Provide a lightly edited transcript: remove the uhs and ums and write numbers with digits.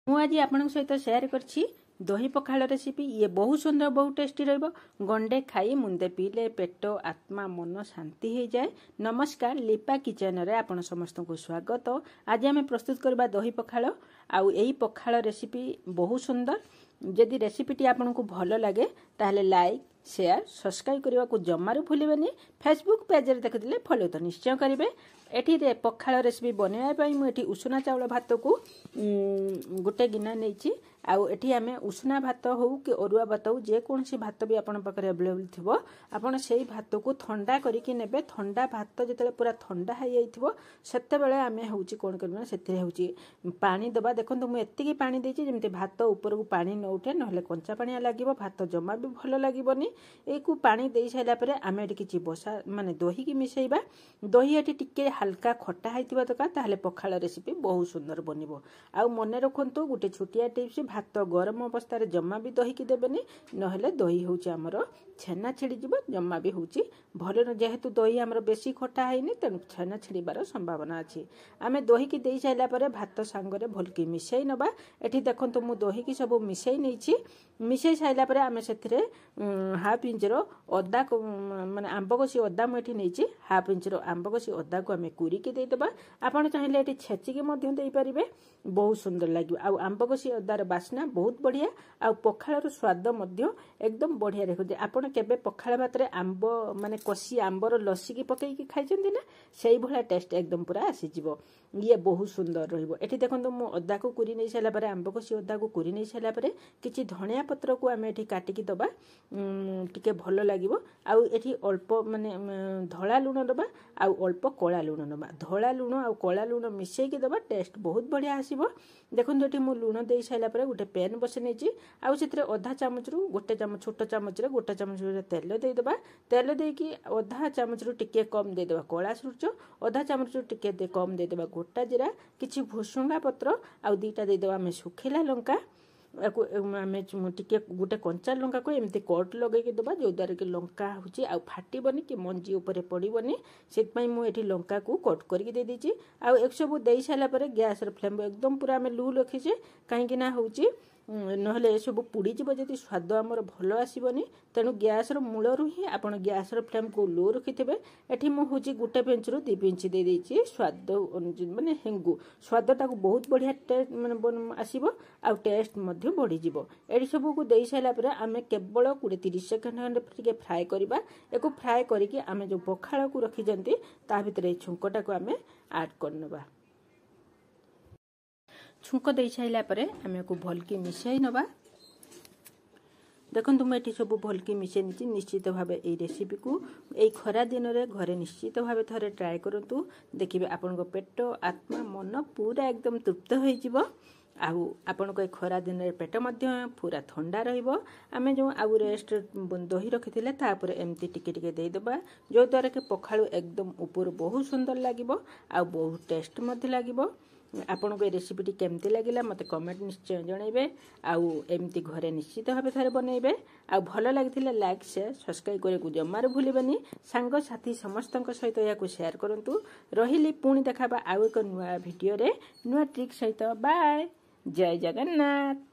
ମୁଁ ଆଜି ଆପଣଙ୍କ ସହିତ ସେୟାର କରିଛି ଦହି ପଖାଳ ରେସିପି। ଇଏ ବହୁତ ସୁନ୍ଦର, ବହୁତ ଟେଷ୍ଟି ରହିବ। ଗଣ୍ଡେ ଖାଇ ମୁନ୍ଦେ ପିଇଲେ ପେଟ ଆତ୍ମା ମନ ଶାନ୍ତି ହେଇଯାଏ। ନମସ୍କାର, ଲିପା କିଚେନରେ ଆପଣ ସମସ୍ତଙ୍କୁ ସ୍ୱାଗତ। ଆଜି ଆମେ ପ୍ରସ୍ତୁତ କରିବା ଦହି ପଖାଳ। ଆଉ ଏହି ପଖାଳ ରେସିପି ବହୁତ ସୁନ୍ଦର। ଯଦି ରେସିପିଟି ଆପଣଙ୍କୁ ଭଲ ଲାଗେ ତାହେଲେ ଲାଇକ୍, ସେୟାର, ସବସ୍କ୍ରାଇବ୍ କରିବାକୁ ଜମାରୁ ଭୁଲିବେନି। ଫେସବୁକ୍ ପେଜରେ ଦେଖୁଥିଲେ ଫଲୋ ତ ନିଶ୍ଚୟ କରିବେ। ଏଠି ପଖାଳ ରେସିପି ବନେଇବା ପାଇଁ ମୁଁ ଏଠି ଉଷୁନା ଚାଉଳ ଭାତକୁ ଗୋଟେ ଗିନା ନେଇଛି। ଆଉ ଏଠି ଆମେ ଉଷୁନା ଭାତ ହଉ କି ଅରୁଆ ଭାତ ହଉ, ଯେକୌଣସି ଭାତ ବି ଆପଣଙ୍କ ପାଖରେ ଆଭେଲେବଲ୍ ଥିବ, ଆପଣ ସେଇ ଭାତକୁ ଥଣ୍ଡା କରିକି ନେବେ। ଥଣ୍ଡା ଭାତ ଯେତେବେଳେ ପୁରା ଥଣ୍ଡା ହେଇଯାଇଥିବ ସେତେବେଳେ ଆମେ ହେଉଛି କ'ଣ କରିବୁ ନା, ସେଥିରେ ହେଉଛି ପାଣି ଦେବା। ଦେଖନ୍ତୁ ମୁଁ ଏତିକି ପାଣି ଦେଇଛି ଯେମିତି ଭାତ ଉପରକୁ ପାଣି ନ ଉଠେ, ନହେଲେ କଞ୍ଚା ପାଣିଆ ଲାଗିବ, ଭାତ ଜମା ବି ଭଲ ଲାଗିବନି। ଏଇକୁ ପାଣି ଦେଇ ସାରିଲା ପରେ ଆମେ ଏଠି କିଛି ମାନେ ଦହିକି ମିଶାଇବା। ଦହି ଏଠି ଟିକେ ହାଲକା ଖଟା ହେଇଥିବା ଦରକାର, ତାହେଲେ ପଖାଳ ରେସିପି ବହୁତ ସୁନ୍ଦର ବନିବ। ଆଉ ମନେ ରଖନ୍ତୁ ଗୋଟେ ଛୋଟିଆ ଟିପ୍ସ, ଭାତ ଗରମ ଅବସ୍ଥାରେ ଜମା ବି ଦହିକି ଦେବେନି, ନହେଲେ ଦହି ହେଉଛି ଆମର ଛେନା ଛିଡ଼ିଯିବ, ଜମା ବି ହେଉଛି ଭଲ। ଯେହେତୁ ଦହି ଆମର ବେଶୀ ଖଟା ହେଇନି, ତେଣୁ ଛେନା ଛିଡ଼ିବାର ସମ୍ଭାବନା ଅଛି। ଆମେ ଦହିକି ଦେଇ ସାରିଲା ପରେ ଭାତ ସାଙ୍ଗରେ ଭଲକି ମିଶାଇ ନେବା। ଏଠି ଦେଖନ୍ତୁ ମୁଁ ଦହିକି ସବୁ ମିଶାଇ ନେଇଛି। ମିଶାଇ ସାରିଲା ପରେ ଆମେ ସେଥିରେ ହାଫ୍ ଇଞ୍ଚର ଅଦା, ମାନେ ଆମ୍ବ କଷି ଅଦା ମୁଁ ଏଠି ନେଇଛି। ହାଫ୍ ଇଞ୍ଚର ଆମ୍ବ କଷି ଅଦାକୁ ଆମେ କୁରିକି ଦେଇଦେବା। ଆପଣ ଚାହିଁଲେ ଏଠି ଛେଚିକି ମଧ୍ୟ ଦେଇପାରିବେ, ବହୁତ ସୁନ୍ଦର ଲାଗିବ। ଆଉ ଆମ୍ବ କଷି ଅଦାର ବାସ୍ନା ବହୁତ ବଢ଼ିଆ, ଆଉ ପଖାଳର ସ୍ୱାଦ ମଧ୍ୟ ଏକଦମ ବଢ଼ିଆ ରଖୁଛି। ଆପଣ କେବେ ପଖାଳ ଭାତରେ ଆମ୍ବ, ମାନେ କଷି ଆମ୍ବର ଲସିକି ପକେଇକି ଖାଇଛନ୍ତି ନା? ସେଇଭଳିଆ ଟେଷ୍ଟ ଏକଦମ ପୁରା ଆସିଯିବ। ଇଏ ବହୁତ ସୁନ୍ଦର ରହିବ। ଏଠି ଦେଖନ୍ତୁ ମୁଁ ଅଦାକୁ କୁରି ନେଇ ସାରିଲା ପରେ, ଆମ୍ବ କଷି ଅଦାକୁ କୁରି ନେଇ ସାରିଲା ପରେ କିଛି ଧଣିଆ ପତ୍ରକୁ ଆମେ ଏଠି କାଟିକି ଦେବା, ଟିକେ ଭଲ ଲାଗିବ। ଆଉ ଏଠି ଅଳ୍ପ ମାନେ ଧଳା ଲୁଣ ଦେବା, ଆଉ ଅଳ୍ପ କଳା ଲୁଣ ଦେବା। ଧଳା ଲୁଣ ଆଉ କଳା ଲୁଣ ମିଶାଇକି ଦେବା, ଟେଷ୍ଟ ବହୁତ ବଢ଼ିଆ ଆସିବ। ଦେଖନ୍ତୁ ଏଠି ମୁଁ ଲୁଣ ଦେଇ ସାରିଲା ପରେ ଗୋଟେ ପ୍ୟାନ୍ ବସାଇ ନେଇଛି। ଆଉ ସେଥିରେ ଅଧା ଚାମଚରୁ ଗୋଟେ ଚାମଚ, ଛୋଟ ଚାମଚରେ ଗୋଟେ ଚାମଚ ତେଲ ଦେଇଦେବା। ତେଲ ଦେଇକି ଅଧା ଚାମଚରୁ ଟିକେ କମ୍ ଦେଇଦେବା କଳା ସୂର୍ଯ, ଅଧା ଚାମଚରୁ ଟିକେ କମ୍ ଦେଇଦେବା ଗୋଟା ଜିରା, କିଛି ଭୁସୁଙ୍ଗା ପତ୍ର, ଆଉ ଦୁଇଟା ଦେଇଦେବା ଆମେ ଶୁଖିଲା ଲଙ୍କା। ଆମେ ଟିକେ ଗୋଟେ କଞ୍ଚା ଲଙ୍କାକୁ ଏମିତି କଟ୍ ଲଗେଇକି ଦେବା, ଯେଉଁଦ୍ୱାରା କି ଲଙ୍କା ହେଉଛି ଆଉ ଫାଟିବନି କି ମଞ୍ଜି ଉପରେ ପଡ଼ିବନି। ସେଥିପାଇଁ ମୁଁ ଏଠି ଲଙ୍କାକୁ କଟ୍ କରିକି ଦେଇଦେଇଛି। ଆଉ ଏସବୁ ଦେଇ ସାରିଲା ପରେ ଗ୍ୟାସ୍ର ଫ୍ଲେମ୍ ଏକଦମ ପୁରା ଆମେ ଲୋ ରଖିଛେ, କାହିଁକି ନା ହେଉଛି ନହେଲେ ଏସବୁ ପୋଡ଼ିଯିବ, ଯଦି ସ୍ୱାଦ ଆମର ଭଲ ଆସିବନି। ତେଣୁ ଗ୍ୟାସ୍ର ମୂଳରୁ ହିଁ ଆପଣ ଗ୍ୟାସ୍ର ଫ୍ଲେମ୍କୁ ଲୋ ରଖିଥିବେ। ଏଠି ମୁଁ ହେଉଛି ଗୋଟେ ପିଞ୍ଚରୁ 2 ପିଞ୍ଚ ଦେଇଦେଇଛି ସ୍ୱାଦ ମାନେ ହେଙ୍ଗୁ, ସ୍ୱାଦଟାକୁ ବହୁତ ବଢ଼ିଆ ମାନେ ଆସିବ, ଆଉ ଟେଷ୍ଟ ମଧ୍ୟ ବଢ଼ିଯିବ। ଏଠି ସବୁକୁ ଦେଇ ସାରିଲା ପରେ ଆମେ କେବଳ 20-30 ସେକେଣ୍ଡ ଖଣ୍ଡେ ଟିକେ ଫ୍ରାଏ କରିବା। ଏକୁ ଫ୍ରାଏ କରିକି ଆମେ ଯେଉଁ ପଖାଳକୁ ରଖିଛନ୍ତି ତା ଭିତରେ এই ଛୁଙ୍କଟାକୁ ଆମେ ଆଡ୍ କରିନେବା। ଛୁଙ୍କ ଦେଇ ସାରିଲା ପରେ ଆମେ ଏକୁ ଭଲକି ମିଶାଇ ନେବା। ଦେଖନ୍ତୁ ମୁଁ ଏଠି ସବୁ ଭଲକି ମିଶାଇ ନେଇଛି। ନିଶ୍ଚିତ ଭାବେ এই ରେସିପିକୁ এই ଖରା ଦିନରେ ଘରେ ନିଶ୍ଚିତ ଭାବେ ଥରେ ଟ୍ରାଏ କରନ୍ତୁ। ଦେଖିବେ ଆପଣଙ୍କ ପେଟ ଆତ୍ମା ମନ ପୁରା ଏକଦମ ତୃପ୍ତ ହୋଇଯିବ। ଆଉ ଆପଣଙ୍କ ଏ ଖରା ଦିନରେ ପେଟ ମଧ୍ୟ ପୁରା ଥଣ୍ଡା ରହିବ। ଆମେ ଯେଉଁ ଆଉ ରେଷ୍ଟ ଦହି ରଖିଥିଲେ ତା ଉପରେ ଏମିତି ଟିକେ ଟିକେ ଦେଇଦେବା, ଯେଉଁଦ୍ୱାରା କି ପଖାଳ ଏକଦମ ଉପରୁ ବହୁତ ସୁନ୍ଦର ଲାଗିବ, ଆଉ ବହୁତ ଟେଷ୍ଟ ମଧ୍ୟ ଲାଗିବ। ଆପଣଙ୍କୁ ଏ ରେସିପିଟି କେମିତି ଲାଗିଲା ମୋତେ କମେଣ୍ଟ ନିଶ୍ଚୟ ଜଣାଇବେ। ଆଉ ଏମିତି ଘରେ ନିଶ୍ଚିତ ଭାବେ ଥରେ ବନେଇବେ। ଆଉ ଭଲ ଲାଗିଥିଲେ ଲାଇକ୍, ସେୟାର, ସବସ୍କ୍ରାଇବ୍ କରିବାକୁ ଜମାରୁ ଭୁଲିବେନି। ସାଙ୍ଗସାଥି ସମସ୍ତଙ୍କ ସହିତ ଏହାକୁ ସେୟାର କରନ୍ତୁ। ରହିଲି, ପୁଣି ଦେଖାବା ଆଉ ଏକ ନୂଆ ଭିଡ଼ିଓରେ ନୂଆ ଟ୍ରିକ୍ ସହିତ। ବାଏ, ଜୟ ଜଗନ୍ନାଥ।